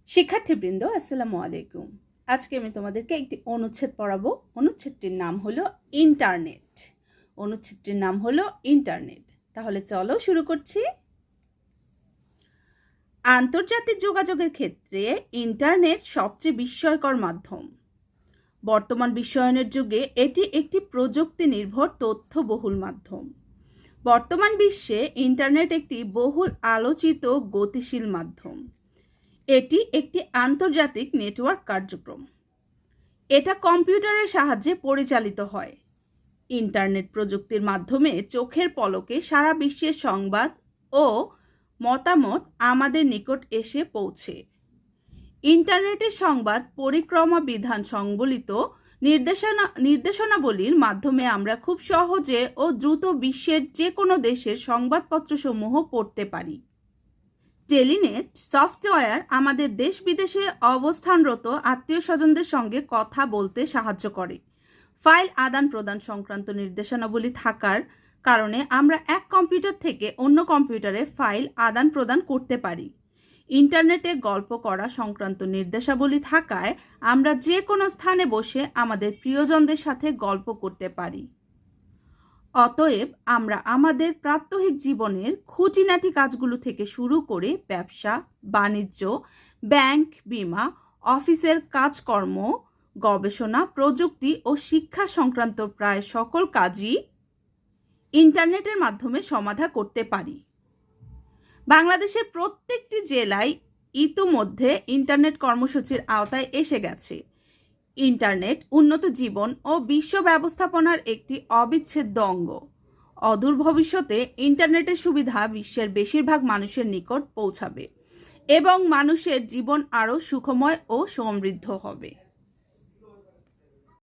শিক্ষার্থীবৃন্দ, আসসালামু আলাইকুম। আজকে আমি তোমাদেরকে একটি অনুচ্ছেদ পড়াবো। অনুচ্ছেদটির নাম হলো ইন্টারনেট। অনুচ্ছেদটির নাম হলো ইন্টারনেট। তাহলে চলো শুরু করছি। আন্তর্জাতিক যোগাযোগের ক্ষেত্রে ইন্টারনেট সবচেয়ে বিস্ময়কর মাধ্যম। বর্তমান বিশ্বায়নের যুগে এটি একটি প্রযুক্তি নির্ভর তথ্যবহুল মাধ্যম। বর্তমান বিশ্বে ইন্টারনেট একটি বহুল আলোচিত গতিশীল মাধ্যম। এটি একটি আন্তর্জাতিক নেটওয়ার্ক কার্যক্রম। এটা কম্পিউটারের সাহায্যে পরিচালিত হয়। ইন্টারনেট প্রযুক্তির মাধ্যমে চোখের পলকে সারা বিশ্বের সংবাদ ও মতামত আমাদের নিকট এসে পৌঁছে। ইন্টারনেটের সংবাদ পরিক্রমা বিধান সংবলিত নির্দেশনাবলীর মাধ্যমে আমরা খুব সহজে ও দ্রুত বিশ্বের যে কোনো দেশের সংবাদপত্রসমূহ পড়তে পারি। টেলিনেট সফটওয়্যার আমাদের দেশ বিদেশে অবস্থানরত আত্মীয় স্বজনদের সঙ্গে কথা বলতে সাহায্য করে। ফাইল আদান প্রদান সংক্রান্ত নির্দেশনাবলী থাকার কারণে আমরা এক কম্পিউটার থেকে অন্য কম্পিউটারে ফাইল আদান প্রদান করতে পারি। ইন্টারনেটে গল্প করা সংক্রান্ত নির্দেশাবলী থাকায় আমরা যে কোনো স্থানে বসে আমাদের প্রিয়জনদের সাথে গল্প করতে পারি। অতএব আমরা আমাদের প্রাত্যহিক জীবনের খুঁটিনাটি কাজগুলো থেকে শুরু করে ব্যবসা, বাণিজ্য, ব্যাংক, বীমা, অফিসের কাজকর্ম, গবেষণা, প্রযুক্তি ও শিক্ষা সংক্রান্ত প্রায় সকল কাজই ইন্টারনেটের মাধ্যমে সমাধা করতে পারি। বাংলাদেশের প্রত্যেকটি জেলায় ইতিমধ্যে ইন্টারনেট কর্মসূচির আওতায় এসে গেছে। ইন্টারনেট উন্নত জীবন ও বিশ্ব ব্যবস্থাপনার একটি অবিচ্ছেদ্য অঙ্গ। অদূর ভবিষ্যতে ইন্টারনেটের সুবিধা বিশ্বের বেশিরভাগ মানুষের নিকট পৌঁছাবে এবং মানুষের জীবন আরও সুখময় ও সমৃদ্ধ হবে।